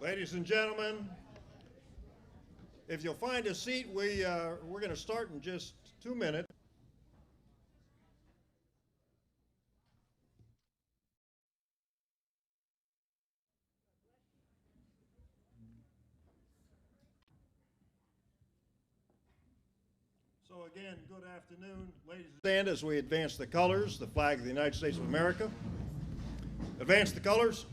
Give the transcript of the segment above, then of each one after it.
Ladies and gentlemen, if you'll find a seat, we're going to start in just 2 minutes. So again, good afternoon, ladies and gentlemen. Stand as we advance the colors, the flag of the United States of America. Advance the colors.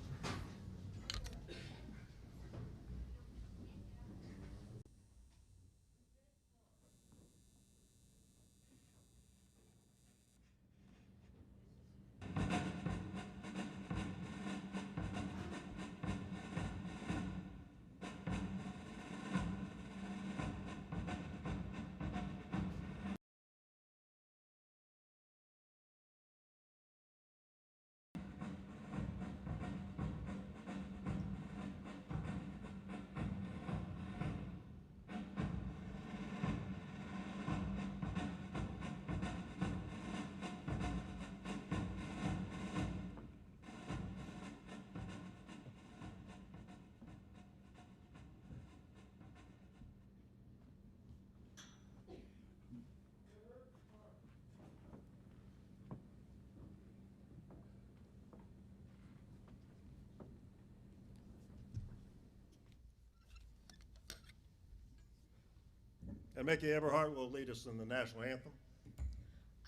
And Mickey Everhart will lead us in the national anthem.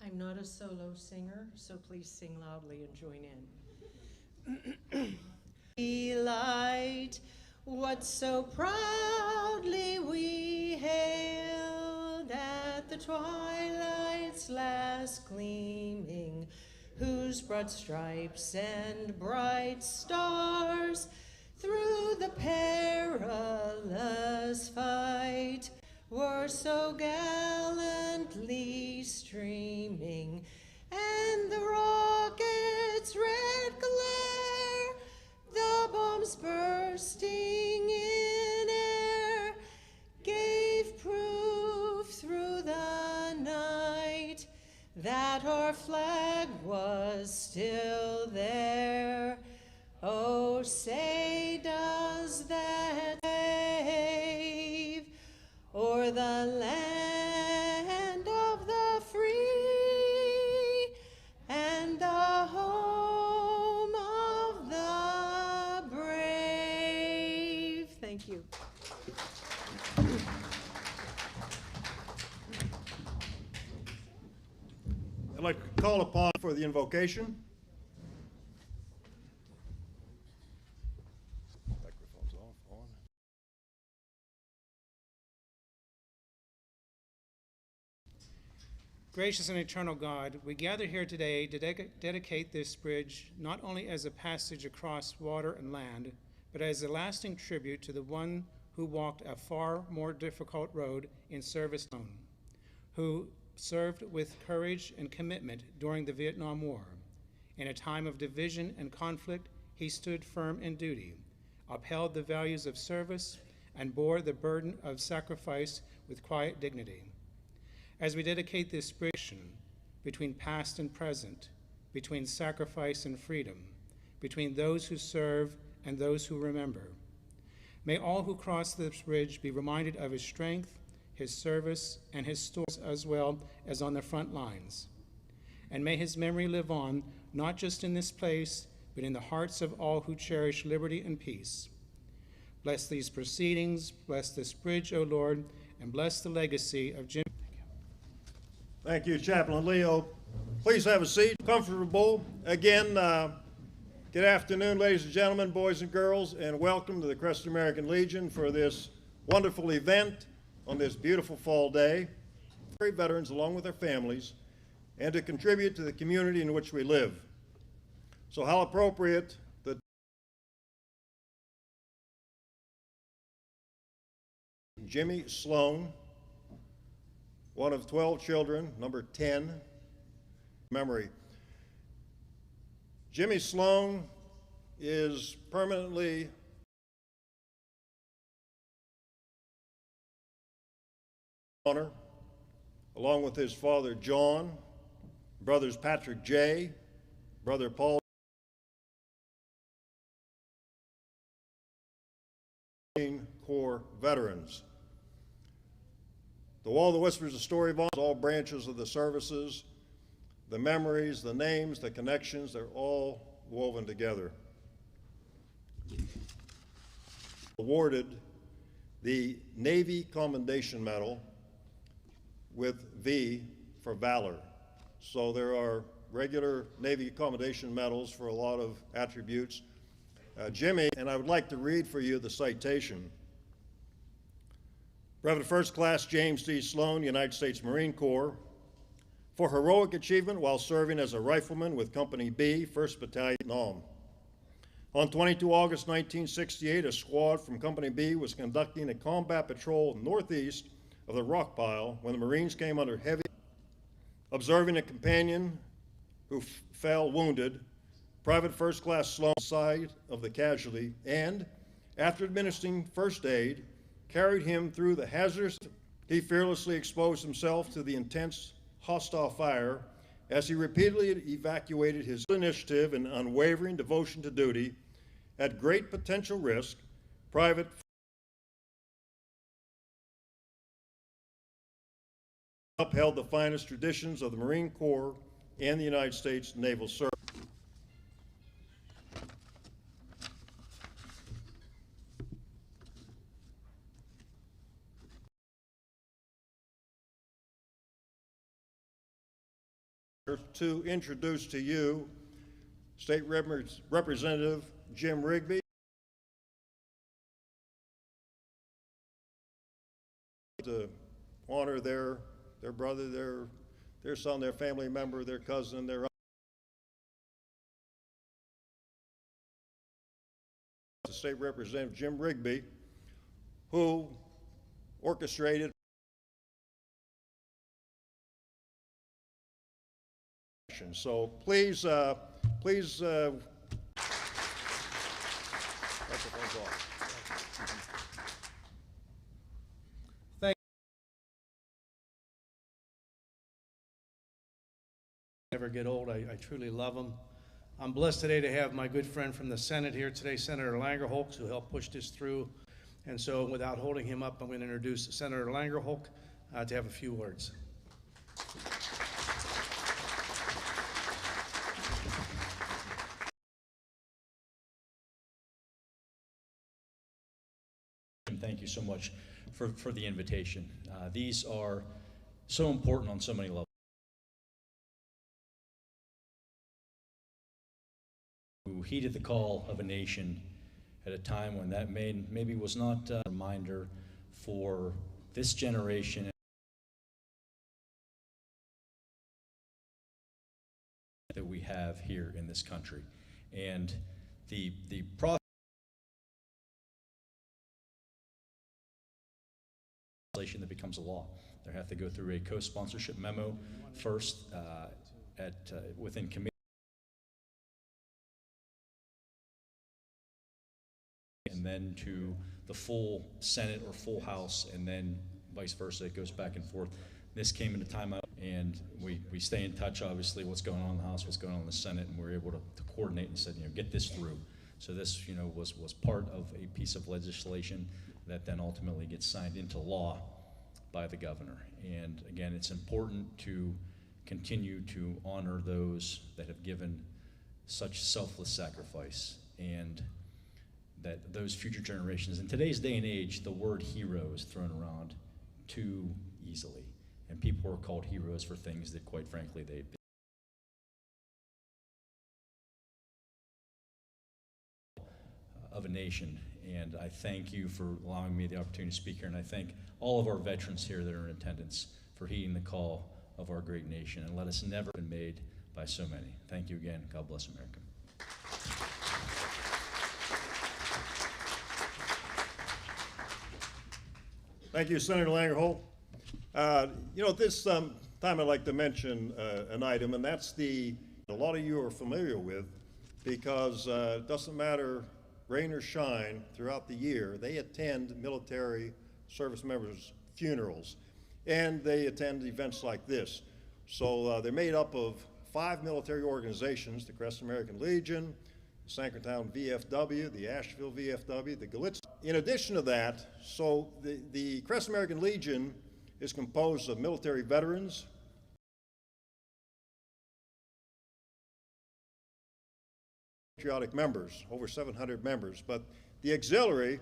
I'm not a solo singer, so please sing loudly and join in. Delight, what so proudly we hailed at the twilight's last gleaming, whose broad stripes and bright stars through the perilous fight were so gallantly streaming, and the rocket's red glare, the bombs bursting in air, gave proof through the night that our flag was still there. Oh, say does that save o'er the land of the free and the home of the brave? Thank you. I'd like to call upon for the invocation. Microphone's off, on. Gracious and eternal God, we gather here today to dedicate this bridge not only as a passage across water and land, but as a lasting tribute to the one who walked a far more difficult road in service alone, who served with courage and commitment during the Vietnam War. In a time of division and conflict, he stood firm in duty, upheld the values of service, and bore the burden of sacrifice with quiet dignity. As we dedicate this bridge between past and present, between sacrifice and freedom, between those who serve and those who remember, may all who cross this bridge be reminded of his strength, his service, and his stories as well as on the front lines. And may his memory live on, not just in this place, but in the hearts of all who cherish liberty and peace. Bless these proceedings, bless this bridge, O Lord, and bless the legacy of Jim. Thank you, Chaplain Leo. Please have a seat, comfortable. Again, good afternoon, ladies and gentlemen, boys and girls, and welcome to the Crescent American Legion for this wonderful event on this beautiful fall day. Great veterans along with their families, and to contribute to the community in which we live. So how appropriate that Jimmy Sloan, one of 12 children, number 10, memory. Jimmy Sloan is permanently honor, along with his father John, brothers Patrick J., brother Paul Corps veterans. The wall that whispers the story of all branches of the services, the memories, the names, the connections, they're all woven together. Awarded the Navy Commendation Medal with V for valor. So there are regular Navy Commendation Medals for a lot of attributes. Jimmy, and I would like to read for you the citation. Brevet First Class James D. Sloan, United States Marine Corps, for heroic achievement while serving as a rifleman with Company B, 1st Battalion, Vietnam. On 22 August 1968, a squad from Company B was conducting a combat patrol northeast of the rock pile when the Marines came under heavy. Observing a companion who fell wounded, Private First Class Sloan side of the casualty and, after administering first aid, carried him through the hazardous. He fearlessly exposed himself to the intense hostile fire as he repeatedly evacuated his initiative and unwavering devotion to duty. At great potential risk, Private upheld the finest traditions of the Marine Corps and the United States Naval Service. To introduce to you State Representative Jim Rigby. To honor their brother, their son, their family member, their cousin, their State Representative Jim Rigby, who orchestrated so please Thank you. Never get old. I truly love them. I'm blessed today to have my good friend from the Senate here today, Senator Langerholtz, who helped push this through. And so without holding him up, I'm going to introduce Senator Langerholtz to have a few words. Thank you so much for the invitation. These are so important on so many levels. Who heeded the call of a nation at a time when that maybe was not a reminder for this generation that we have here in this country. And the process that becomes a law. They have to go through a co-sponsorship memo first within committee, and then to the full Senate or full House, and then vice versa. It goes back and forth. This came into timeout, and we stay in touch, obviously, what's going on in the House, what's going on in the Senate, and we're able to coordinate and said, get this through. So this, was part of a piece of legislation that then ultimately gets signed into law by the governor. And again, it's important to continue to honor those that have given such selfless sacrifice, and that those future generations. In today's day and age, the word hero is thrown around too easily, and people are called heroes for things that, quite frankly, they've been of a nation. And I thank you for allowing me the opportunity to speak here, and I thank all of our veterans here that are in attendance for heeding the call of our great nation, and let us never be made by so many. Thank you again. God bless America. Thank you, Senator Langerholtz. At this time I'd like to mention an item, and that's a lot of you are familiar with, because it doesn't matter rain or shine throughout the year, they attend military service members' funerals, and they attend events like this. So they're made up of 5 military organizations: the Crescent American Legion, Sankertown VFW, the Asheville VFW, the Galitz. In addition to that, so the Crest American Legion is composed of military veterans, patriotic members, over 700 members. But the auxiliary,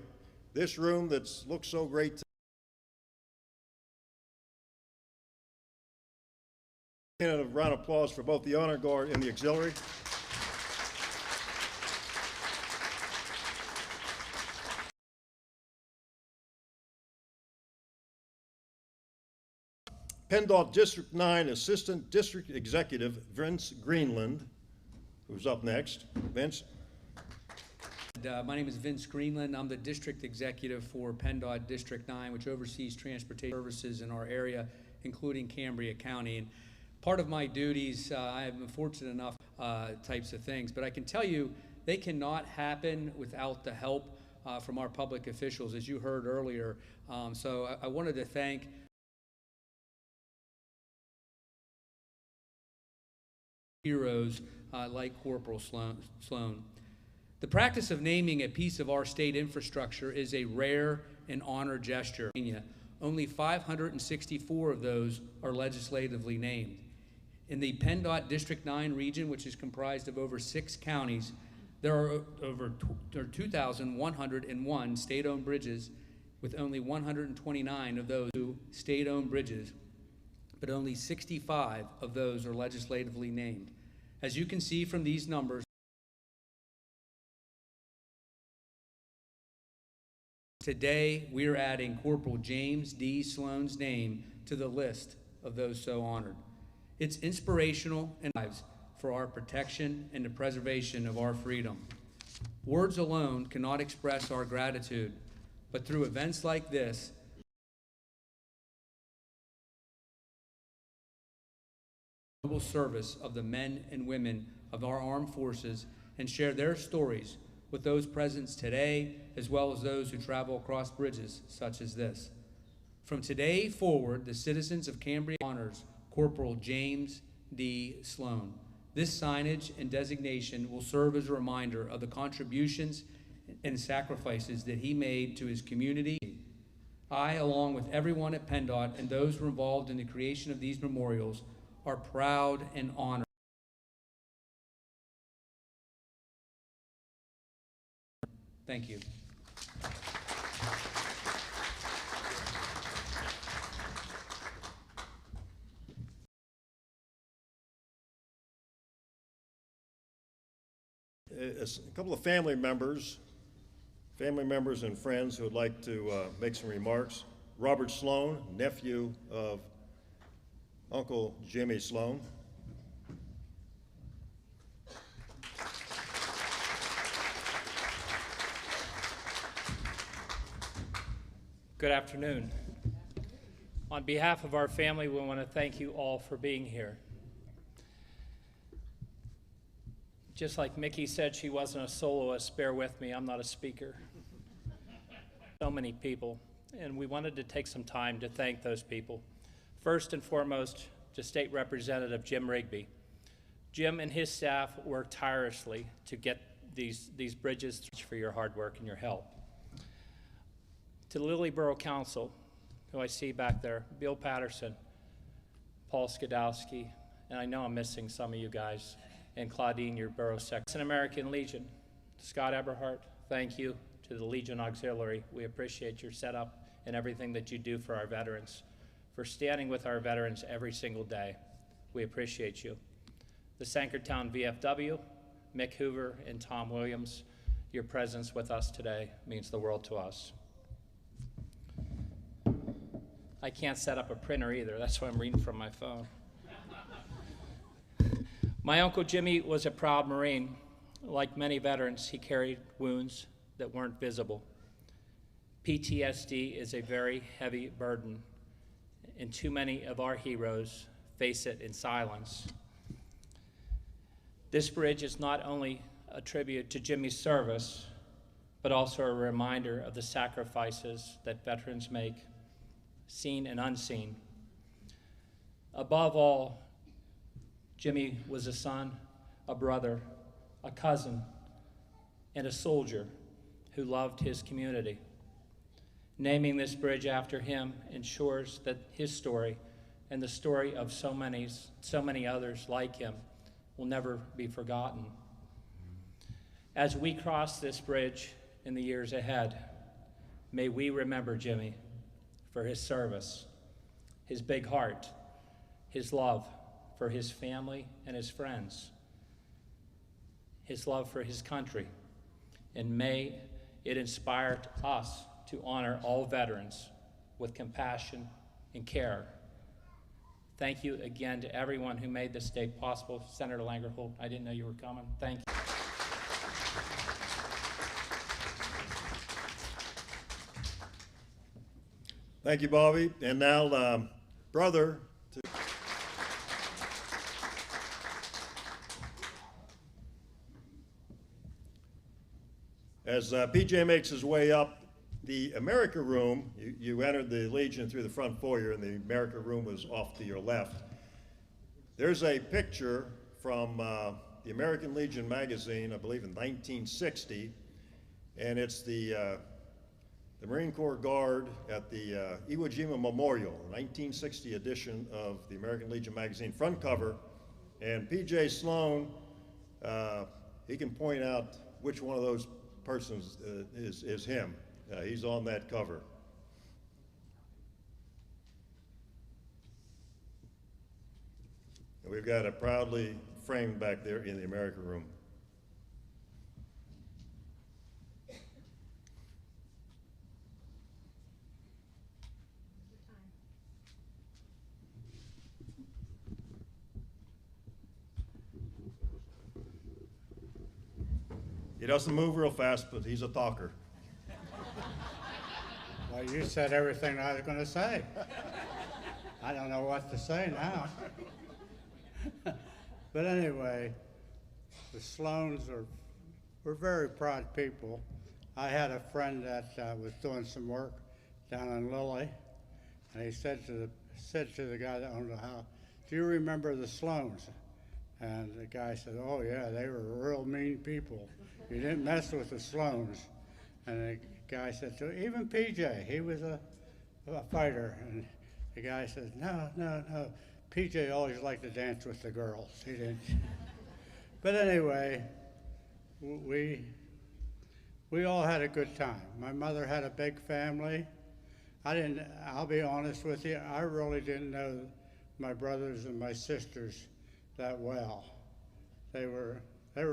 this room that looks so great, a round of applause for both the Honor Guard and the auxiliary. PennDOT District 9 Assistant District Executive Vince Greenland, who's up next. Vince. My name is Vince Greenland. I'm the district executive for PennDOT District 9, which oversees transportation services in our area, including Cambria County. And part of my duties, I have been fortunate enough types of things, but I can tell you they cannot happen without the help from our public officials, as you heard earlier. So I wanted to thank heroes like Corporal Sloan. The practice of naming a piece of our state infrastructure is a rare and honored gesture. Only 564 of those are legislatively named. In the PennDOT District 9 region, which is comprised of over 6 counties, there are over 2,101 state-owned bridges, with only 129 of those state-owned bridges, but only 65 of those are legislatively named. As you can see from these numbers, today we are adding Corporal James D. Sloan's name to the list of those so honored. It's inspirational and lives for our protection and the preservation of our freedom. Words alone cannot express our gratitude, but through events like this, noble service of the men and women of our armed forces, and share their stories with those present today, as well as those who travel across bridges such as this. From today forward, the citizens of Cambria honors Corporal James D. Sloan. This signage and designation will serve as a reminder of the contributions and sacrifices that he made to his community. I, along with everyone at PennDOT and those who were involved in the creation of these memorials, are proud and honored. Thank you. A couple of family members and friends who would like to make some remarks. Robert Sloan, nephew of Uncle Jimmy Sloan. Good afternoon. On behalf of our family, we want to thank you all for being here. Just like Mickey said she wasn't a soloist, bear with me, I'm not a speaker. So many people, and we wanted to take some time to thank those people. First and foremost, to State Representative Jim Rigby. Jim and his staff worked tirelessly to get these bridges for your hard work and your help. To the Lilly Borough Council, who I see back there, Bill Patterson, Paul Skidowski, and I know I'm missing some of you guys, and Claudine, your borough secretary. American Legion, Scott Eberhardt, thank you. To the Legion Auxiliary, we appreciate your setup and everything that you do for our veterans, for standing with our veterans every single day. We appreciate you. The Sankertown VFW, Mick Hoover and Tom Williams, your presence with us today means the world to us. I can't set up a printer either, that's why I'm reading from my phone. My Uncle Jimmy was a proud Marine. Like many veterans, he carried wounds that weren't visible. PTSD is a very heavy burden, and too many of our heroes face it in silence. This bridge is not only a tribute to Jimmy's service, but also a reminder of the sacrifices that veterans make, seen and unseen. Above all, Jimmy was a son, a brother, a cousin, and a soldier who loved his community. Naming this bridge after him ensures that his story and the story of so many others like him will never be forgotten. As we cross this bridge in the years ahead, may we remember Jimmy for his service, his big heart, his love for his family and his friends, his love for his country, and may it inspire us to honor all veterans with compassion and care. Thank you again to everyone who made this day possible. Senator Langerholt, I didn't know you were coming. Thank you. Thank you, Bobby. And now, brother. As PJ makes his way up, the America Room, you entered the Legion through the front foyer, and the America Room was off to your left. There's a picture from the American Legion magazine, I believe in 1960, and it's the Marine Corps Guard at the Iwo Jima Memorial, 1960 edition of the American Legion magazine, front cover. And PJ Sloan, he can point out which one of those persons is him. He's on that cover. And we've got it proudly framed back there in the America Room. He doesn't move real fast, but he's a talker. Well, you said everything I was going to say. I don't know what to say now. But anyway, the Sloans were very proud people. I had a friend that was doing some work down in Lilly, and he said to the guy that owned the house, "Do you remember the Sloans?" And the guy said, "Oh yeah, they were real mean people. You didn't mess with the Sloans." And the guy said to him, "Even PJ, he was a fighter." And the guy said, No. PJ always liked to dance with the girls. He didn't. But anyway, we all had a good time. My mother had a big family. I'll be honest with you, I really didn't know my brothers and my sisters that well. They were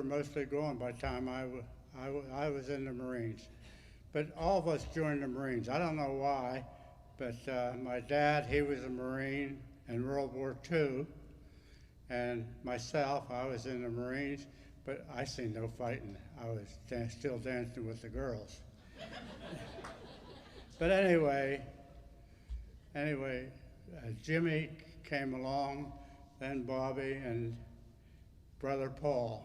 mostly gone by the time I was in the Marines. But all of us joined the Marines. I don't know why, but my dad, he was a Marine in World War II, and myself, I was in the Marines, but I seen no fighting. I was still dancing with the girls. But anyway, Jimmy came along, then Bobby, and Brother Paul.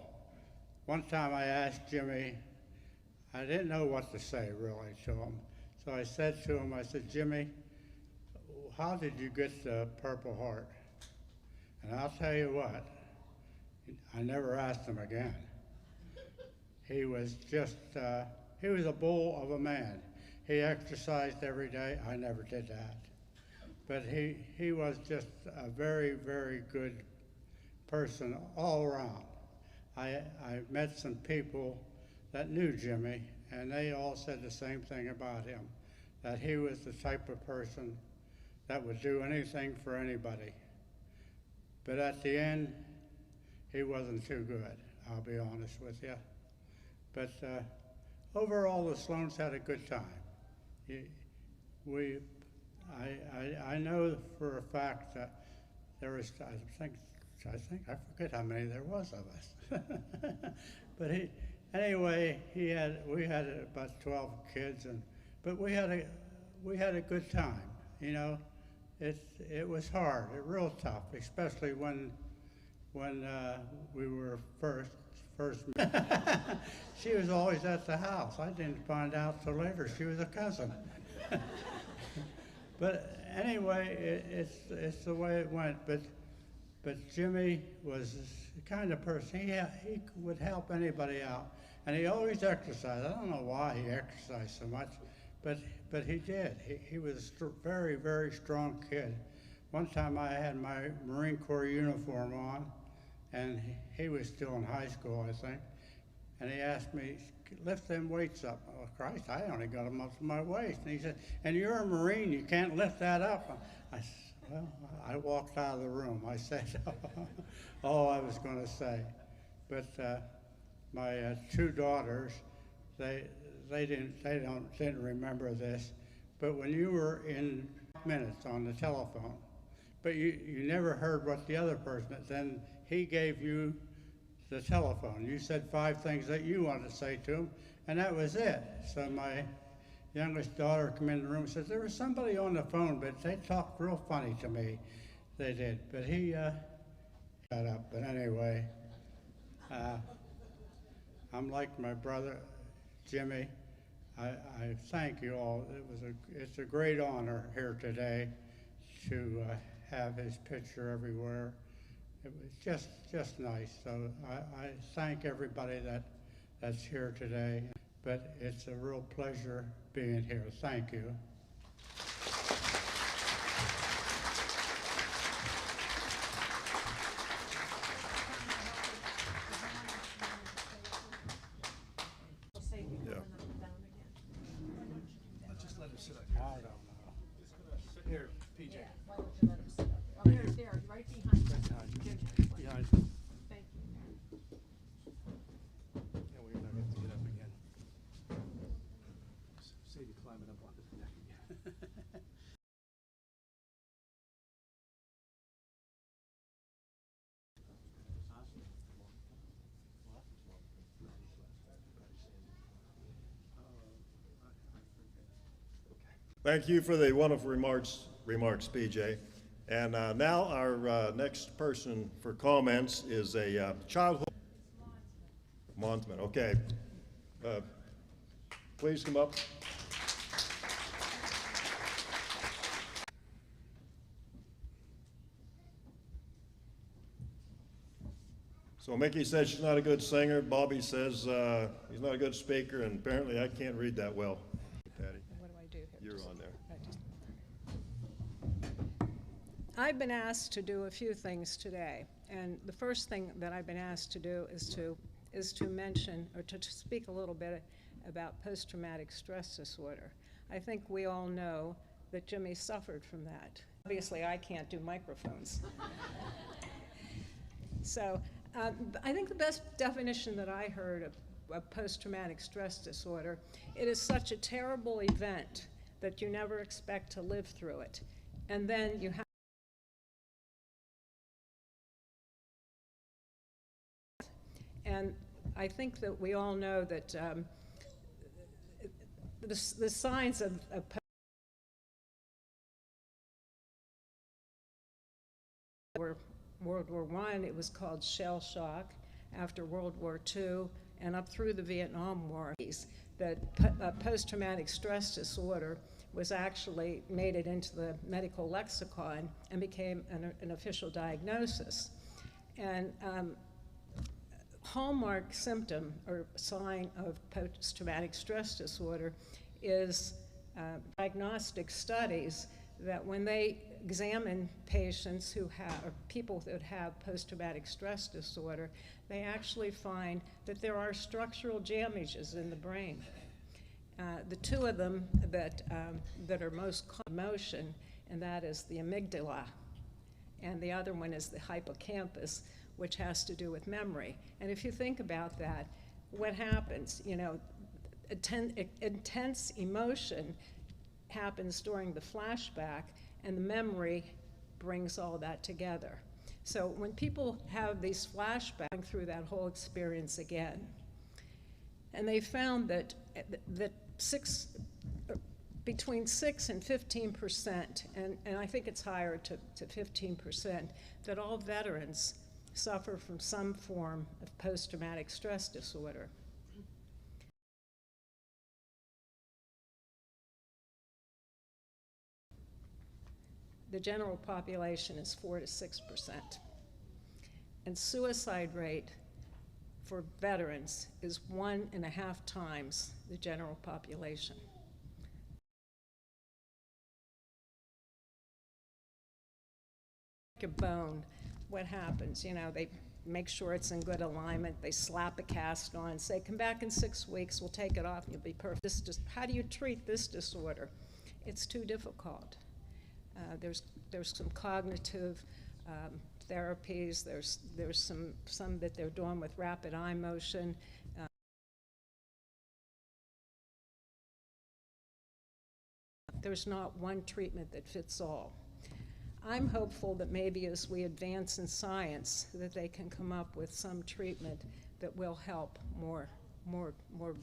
One time I asked Jimmy, I didn't know what to say really to him. So I said to him, I said, "Jimmy, how did you get the Purple Heart?" And I'll tell you what, I never asked him again. He was just, he was a bull of a man. He exercised every day. I never did that. But he was just a very, very good person all around. I met some people that knew Jimmy, and they all said the same thing about him, that he was the type of person that would do anything for anybody. But at the end, he wasn't too good, I'll be honest with you. But overall, the Sloans had a good time. I know for a fact that there was, I forget how many there was of us. But anyway, we had about 12 kids, but we had a good time. You know, it was hard, real tough, especially when we were first. She was always at the house. I didn't find out till later she was a cousin. But anyway, it's the way it went. But Jimmy was the kind of person, he would help anybody out. And he always exercised. I don't know why he exercised so much, but he did. He was a very, very strong kid. One time I had my Marine Corps uniform on, and he was still in high school, I think, and he asked me, lift them weights up. Oh, Christ, I only got them up to my waist. And he said, and you're a Marine, you can't lift that up. I said, well, I walked out of the room. I said all I was going to say. But my two daughters, they didn't remember this, but when you were in minutes on the telephone, but you never heard what the other person, then he gave you the telephone. You said 5 things that you wanted to say to him, and that was it. So my youngest daughter came in the room and said, there was somebody on the phone, but they talked real funny to me. They did, but he shut up. But anyway, I'm like my brother, Jimmy. I thank you all. It's a great honor here today to have his picture everywhere. It was just nice. So I thank everybody that's here today. But it's a real pleasure being here. Thank you. Just let him sit up here. I don't know. Here, PJ. There, right behind you. Behind. Thank you. Yeah, we're not going to get up again. Save you climbing up onto the deck again. Thank you for the wonderful remarks, PJ. And now our next person for comments is a childhood. Monsman, okay. Please come up. So Mickey says she's not a good singer. Bobby says he's not a good speaker, and apparently I can't read that well. Patty, What do I do here? you're on there. I've been asked to do a few things today, and the first thing that I've been asked to do is to mention or to speak a little bit about post-traumatic stress disorder. I think we all know that Jimmy suffered from that. Obviously, I can't do microphones. So I think the best definition that I heard of post-traumatic stress disorder, it is such a terrible event that you never expect to live through it. And then you have and I think that we all know that the signs of World War I, it was called shell shock. After World War II, and up through the Vietnam War, that post-traumatic stress disorder was actually made it into the medical lexicon and became an official diagnosis. And hallmark symptom or sign of post-traumatic stress disorder is diagnostic studies that when they examine patients who have, or people that have post-traumatic stress disorder, they actually find that there are structural damages in the brain. The two of them that are most common motion, and that is the amygdala, and the other one is the hippocampus, which has to do with memory. And if you think about that, what happens? You know, intense emotion happens during the flashback, and the memory brings all that together. So when people have these flashbacks through that whole experience again, and they found that between 6 and 15%, and I think it's higher to 15%, that all veterans suffer from some form of post-traumatic stress disorder. The general population is 4 to 6%. And suicide rate for veterans is 1.5 times the general population. A bone, what happens? You know, they make sure it's in good alignment, they slap a cast on, say, come back in 6 weeks, we'll take it off and you'll be perfect. How do you treat this disorder? It's too difficult. There's some cognitive therapies, there's some that they're doing with rapid eye motion. There's not one treatment that fits all. I'm hopeful that maybe as we advance in science, that they can come up with some treatment that will help more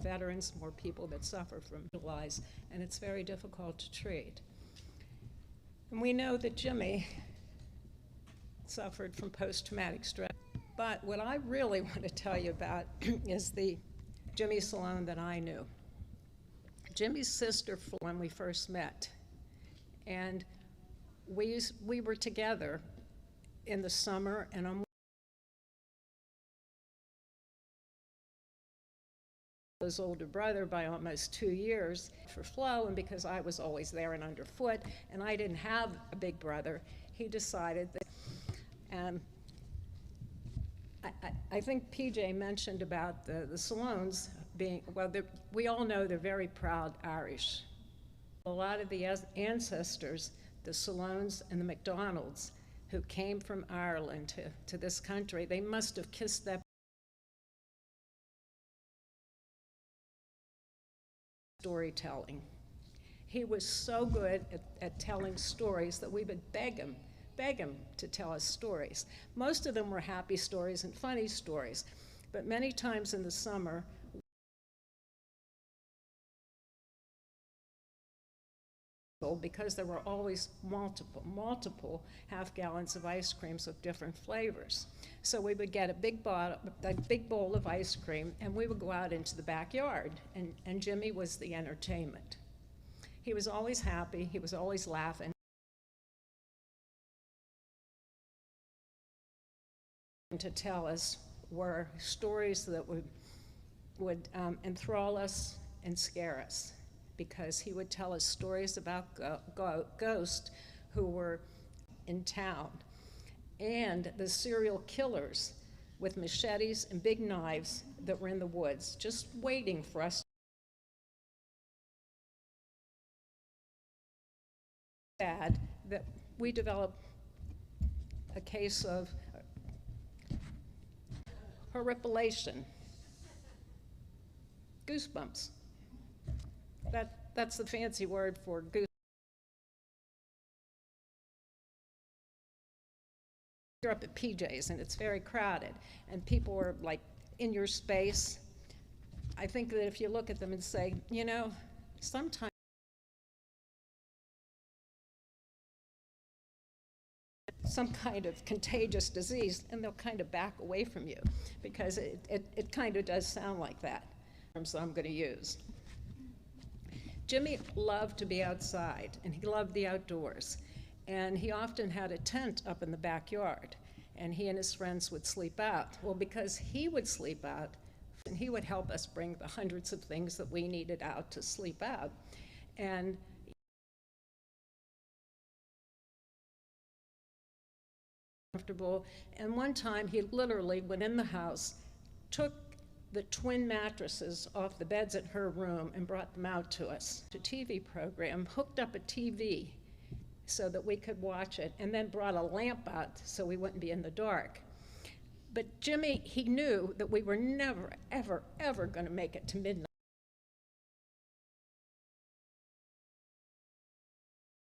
veterans, more people that suffer from lies, and it's very difficult to treat. And we know that Jimmy suffered from post-traumatic stress. But what I really want to tell you about is the Jimmy Sloan that I knew. Jimmy's sister when we first met, and we were together in the summer, and I'm his older brother by almost 2 years for Flo, and because I was always there and underfoot, and I didn't have a big brother, he decided that, I think PJ mentioned about the Sloans being, well, we all know they're very proud Irish. A lot of the ancestors, the Sloans and the MacDonalds, who came from Ireland to this country, they must have kissed that storytelling. He was so good at telling stories that we would beg him to tell us stories. Most of them were happy stories and funny stories, but many times in the summer, because there were always multiple half-gallons of ice creams of different flavors. So we would get a big bowl of ice cream, and we would go out into the backyard, and Jimmy was the entertainment. He was always happy, he was always laughing. To tell us were stories that would enthrall us and scare us, because he would tell us stories about ghosts who were in town, and the serial killers with machetes and big knives that were in the woods, just waiting for us. Sad that we developed a case of horripilation, goosebumps. That's the fancy word for goose. You're up at PJ's and it's very crowded and people are like in your space. I think that if you look at them and say, you know, sometimes some kind of contagious disease, and they'll kind of back away from you because it kind of does sound like that. So I'm going to use. Jimmy loved to be outside, and he loved the outdoors. And he often had a tent up in the backyard, and he and his friends would sleep out. Well, because he would sleep out, and he would help us bring the hundreds of things that we needed out to sleep out. And comfortable. And one time he literally went in the house, took the twin mattresses off the beds in her room and brought them out to us. The TV program, hooked up a TV so that we could watch it, and then brought a lamp out so we wouldn't be in the dark. But Jimmy, he knew that we were never, ever, ever going to make it to midnight.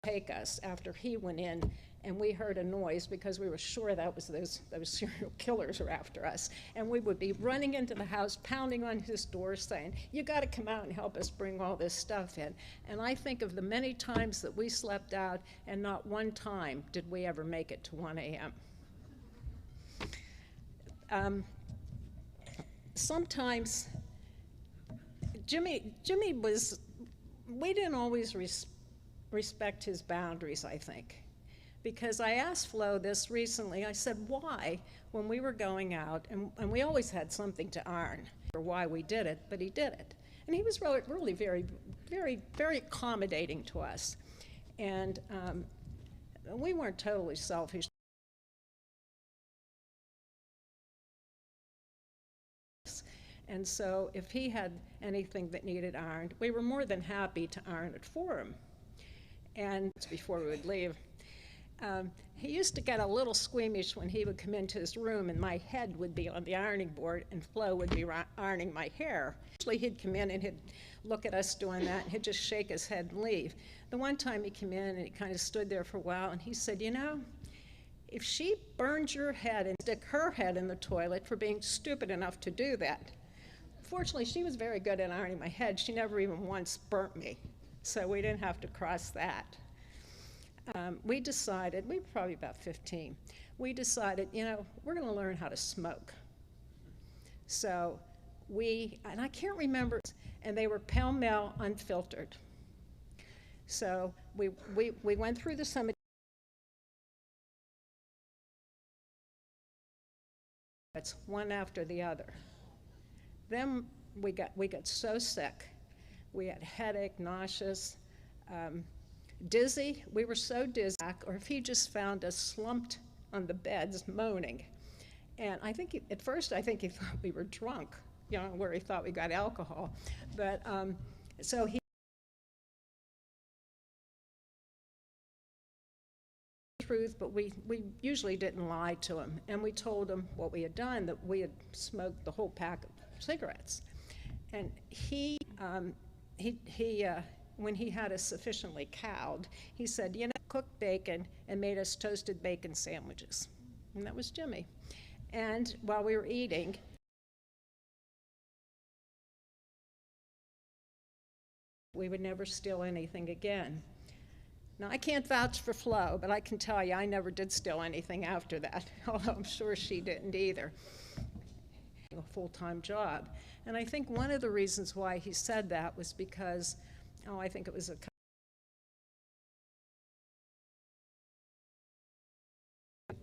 Take us after he went in and we heard a noise because we were sure that was those serial killers were after us. And we would be running into the house, pounding on his door saying, you got to come out and help us bring all this stuff in. And I think of the many times that we slept out, and not one time did we ever make it to 1 a.m. Sometimes Jimmy was, we didn't always respect his boundaries, I think. Because I asked Flo this recently, I said, why, when we were going out, and we always had something to iron, or why we did it, but he did it. And he was really very, very, very accommodating to us. And we weren't totally selfish. And so if he had anything that needed ironed, we were more than happy to iron it for him. And before we would leave, he used to get a little squeamish when he would come into his room and my head would be on the ironing board and Flo would be ironing my hair. Usually he'd come in and he'd look at us doing that and he'd just shake his head and leave. The one time he came in and he kind of stood there for a while and he said, you know, if she burned your head and stick her head in the toilet for being stupid enough to do that. Fortunately, she was very good at ironing my head. She never even once burnt me, so we didn't have to cross that. We decided, we were probably about 15, we decided, you know, we're going to learn how to smoke. So and I can't remember, and they were pell-mell unfiltered. So we went through the cemetery. It's one after the other. Then we got so sick. We had headache, nauseous, dizzy. We were so dizzy, or if he just found us slumped on the beds moaning. And I think at first I think he thought we were drunk, you know, where he thought we got alcohol. But so he truth, but we usually didn't lie to him. And we told him what we had done, that we had smoked the whole pack of cigarettes. And he when he had us sufficiently cowed, he said, you know, cooked bacon and made us toasted bacon sandwiches. And that was Jimmy. And while we were eating, we would never steal anything again. Now, I can't vouch for Flo, but I can tell you I never did steal anything after that, although I'm sure she didn't either. A full-time job. And I think one of the reasons why he said that was because, I think it was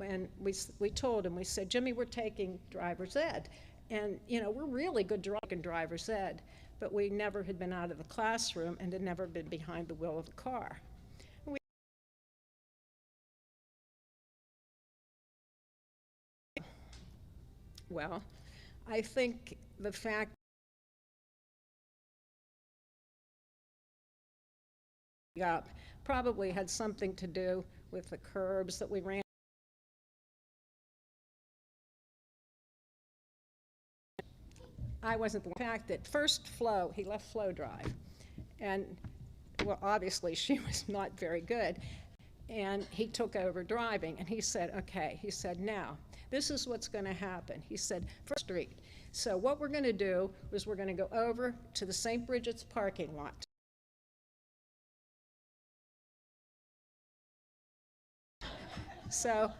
and we told him, we said, Jimmy, we're taking driver's ed. And, you know, we're really good in driver's ed, but we never had been out of the classroom and had never been behind the wheel of the car. Well, I think the fact probably had something to do with the curbs that we ran. I wasn't the fact that first Flo, he left Flo drive. And, well, obviously she was not very good. And he took over driving and he said, okay, he said, now, this is what's going to happen. He said, First Street. So what we're going to do is we're going to go over to the St. Bridget's parking lot. So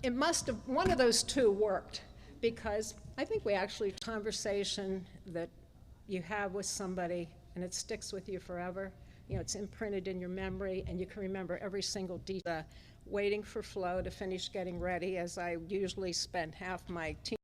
it must have, one of those two worked, because I think we actually, conversation that you have with somebody and it sticks with you forever. You know, it's imprinted in your memory and you can remember every single detail. Waiting for Flo to finish getting ready, as I usually spend half my team.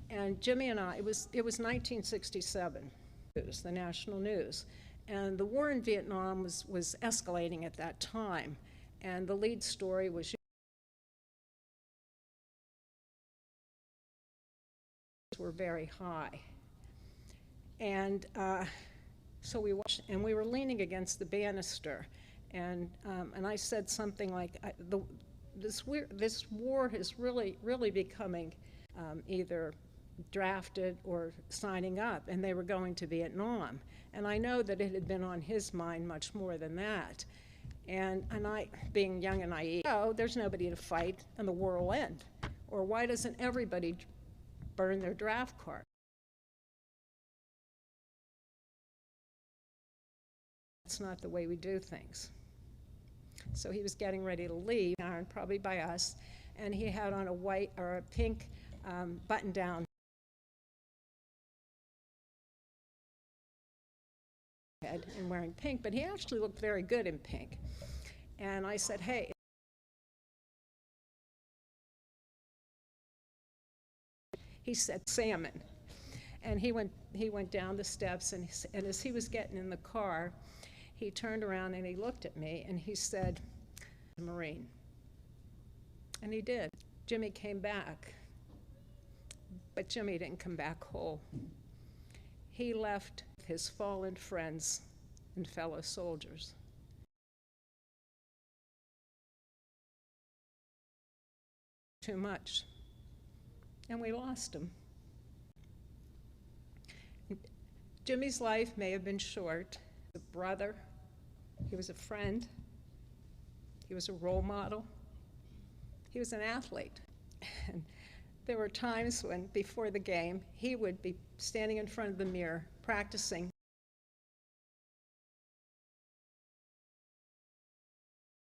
And Jimmy and I, it was 1967. It was the national news. And the war in Vietnam was escalating at that time. And the lead story was were very high. And so we watched, and we were leaning against the banister, and I said something like, this war is really becoming either drafted or signing up, and they were going to Vietnam. And I know that it had been on his mind much more than that. And I, being young and naive, oh, there's nobody to fight, and the war will end. Or why doesn't everybody burn their draft card? That's not the way we do things. So he was getting ready to leave, probably by us, and he had on a white or a pink button-down red and wearing pink, but he actually looked very good in pink. And I said, hey, he said salmon. And he went down the steps, and as he was getting in the car, he turned around and he looked at me and he said, Marine. And he did. Jimmy came back, but Jimmy didn't come back whole. He left his fallen friends and fellow soldiers. Too much. And we lost him. Jimmy's life may have been short. He was a brother, he was a friend, he was a role model, he was an athlete. And there were times when, before the game, he would be standing in front of the mirror, practicing.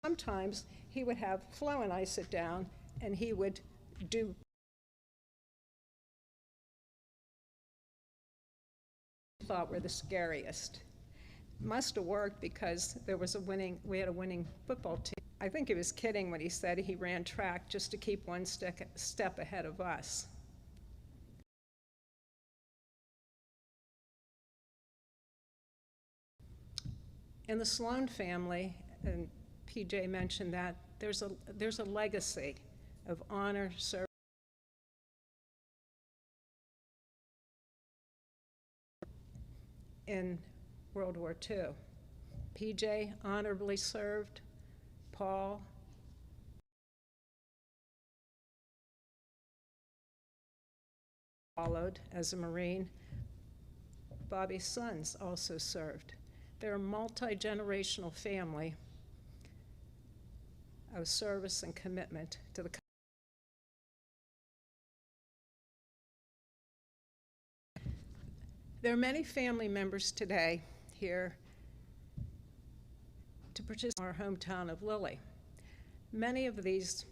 Sometimes he would have Flo and I sit down, and he would do thought were the scariest. Must have worked because we had a winning football team. I think he was kidding when he said he ran track just to keep one step ahead of us. In the Sloan family, and PJ mentioned that, there's a legacy of honor, service, in World War II. PJ honorably served. Paul followed as a Marine. Bobby's sons also served. They're a multi-generational family of service and commitment to the country. There are many family members today here to participate in our hometown of Lilly. Many of these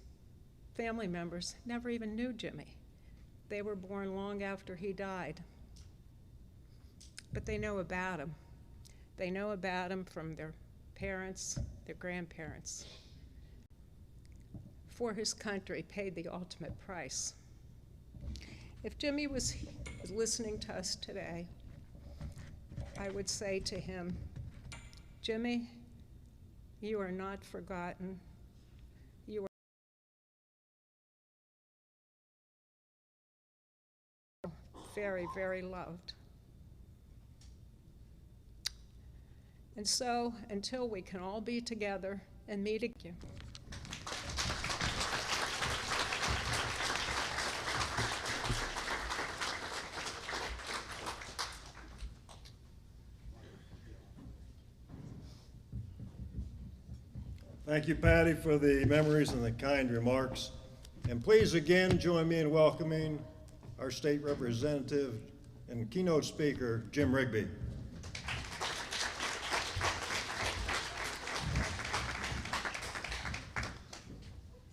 family members never even knew Jimmy. They were born long after he died. But they know about him. They know about him from their parents, their grandparents. For his country, paid the ultimate price. If Jimmy was listening to us today, I would say to him, Jimmy, you are not forgotten. You are very, very loved. And so, until we can all be together and meet again. Thank you, Patty, for the memories and the kind remarks. And please again join me in welcoming our state representative and keynote speaker, Jim Rigby.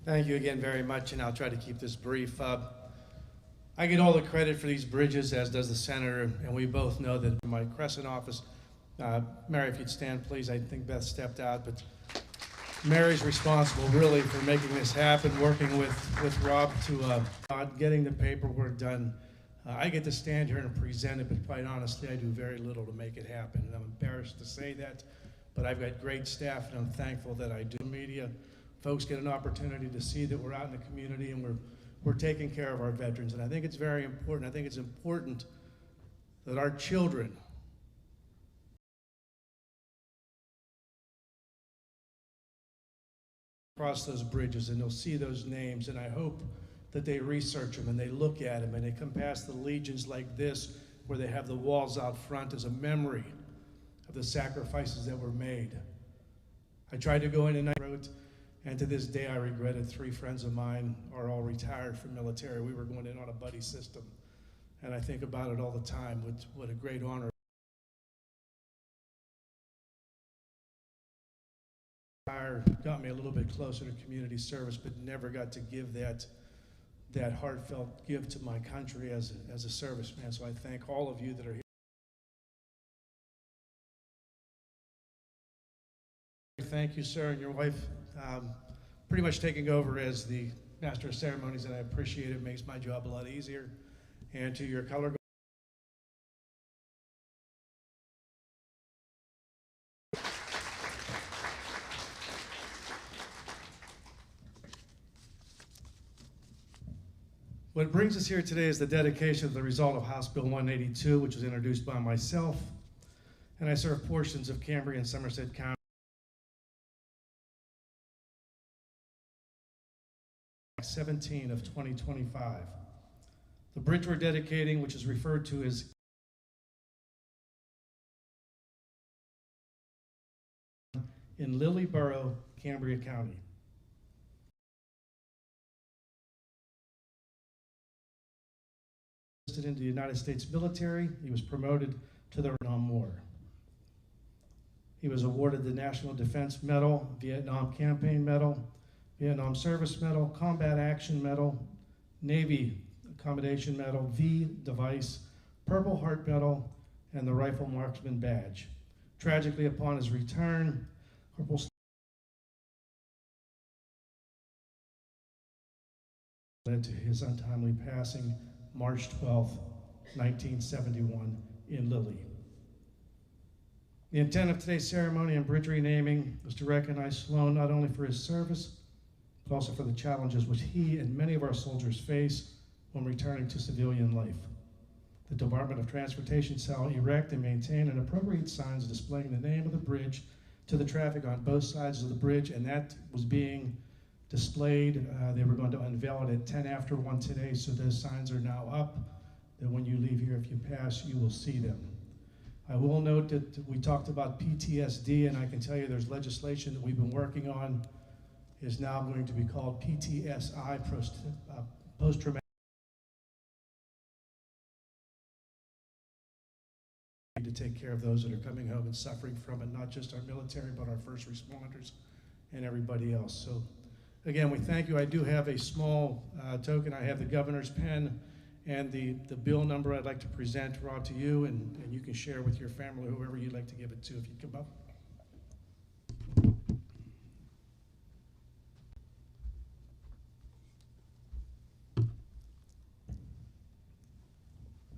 Thank you again very much, and I'll try to keep this brief. I get all the credit for these bridges, as does the senator, and we both know that in my Crescent office, Mary, if you'd stand, please. I think Beth stepped out, but Mary's responsible really for making this happen, working with Rob to getting the paperwork done. I get to stand here and present it, but quite honestly, I do very little to make it happen. And I'm embarrassed to say that, but I've got great staff, and I'm thankful that I do. Media folks get an opportunity to see that we're out in the community and we're taking care of our veterans. And I think it's very important. I think it's important that our children cross those bridges and they'll see those names, and I hope that they research them and they look at them and they come past the legions like this where they have the walls out front as a memory of the sacrifices that were made. I tried to go in and I wrote, and to this day I regret it. 3 friends of mine are all retired from military. We were going in on a buddy system, and I think about it all the time. What a great honor. Got me a little bit closer to community service, but never got to give that heartfelt give to my country as a serviceman. So I thank all of you that are here. thank you, sir, and your wife pretty much taking over as the Master of Ceremonies, and I appreciate it. It makes my job a lot easier. And to your color What brings us here today is the dedication of the result of House Bill 182, which was introduced by myself, and I serve portions of Cambria and Somerset County. 17 of 2025. The bridge we're dedicating, which is referred to as in Lilly Borough, Cambria County. Into the United States military. He was promoted to the Vietnam War. He was awarded the National Defense Medal, Vietnam Campaign Medal, Vietnam Service Medal, Combat Action Medal, Navy Accommodation Medal, V Device, Purple Heart Medal, and the Rifle Marksman Badge. Tragically, upon his return, Corporal led to his untimely passing March 12, 1971, in Lilly. The intent of today's ceremony and bridge renaming was to recognize Sloan not only for his service, but also for the challenges which he and many of our soldiers face when returning to civilian life. The Department of Transportation shall erect and maintain and appropriate signs displaying the name of the bridge to the traffic on both sides of the bridge, and that was being displayed. They were going to unveil it at 10 after 1 today, so those signs are now up, that when you leave here, if you pass, you will see them. I will note that we talked about PTSD, and I can tell you there's legislation that we've been working on is now going to be called PTSI, post-traumatic. To take care of those that are coming home and suffering from it, not just our military, but our first responders and everybody else. So again, we thank you. I do have a small token. I have the governor's pen and the bill number I'd like to present, Rod, to you, and you can share with your family or whoever you'd like to give it to if you come up.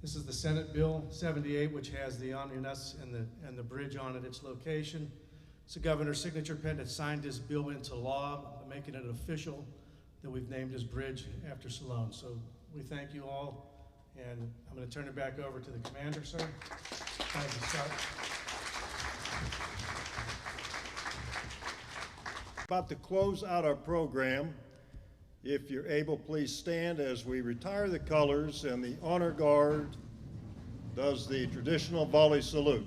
This is the Senate Bill 78, which has the omnibus and the bridge on at its location. It's the governor's signature pen that signed this bill into law, making it official that we've named this bridge after Sloan. So we thank you all, and I'm going to turn it back over to the commander, sir. Thank you, Scott. About to close out our program. If you're able, please stand as we retire the colors and the honor guard does the traditional volley salute.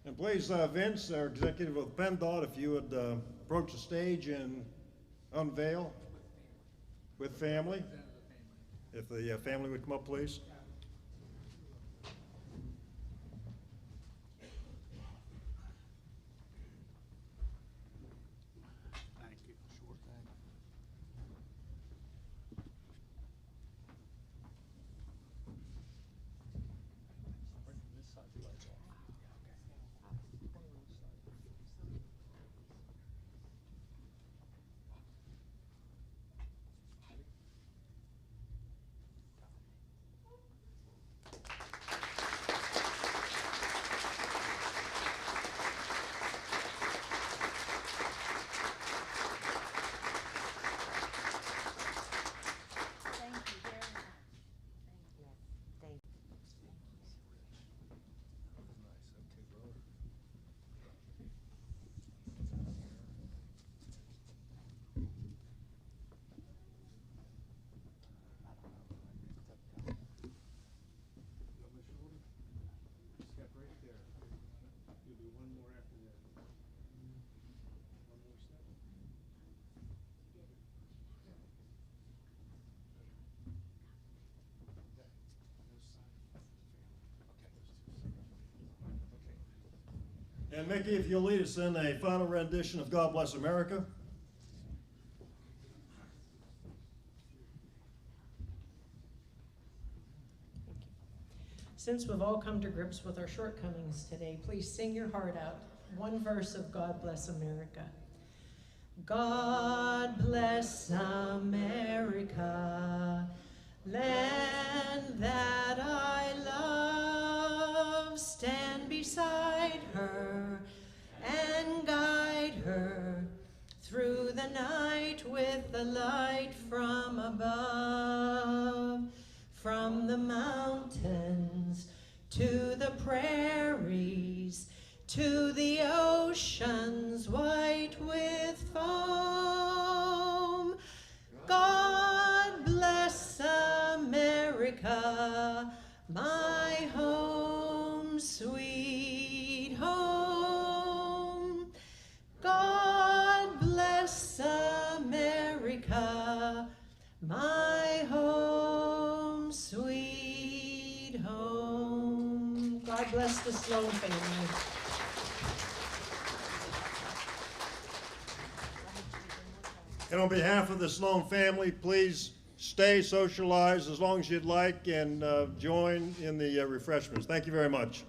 And please, Vince, our executive of PennDOT, if you would approach the stage and unveil with family. If the family would come up, please. Thank you. Sure thing. And Mickey, if you'll lead us in a final rendition of God Bless America. Since we've all come to grips with our shortcomings today, please sing your heart out. One verse of God Bless America. God bless America, land that I love. Stand beside her and guide her through the night with the light from above. From the mountains to the prairies, to the oceans white with foam. God bless America, my home, sweet home. God bless America, my home, sweet home. God bless the Sloan family. And on behalf of the Sloan family, please stay, socialize as long as you'd like, and join in the refreshments. Thank you very much.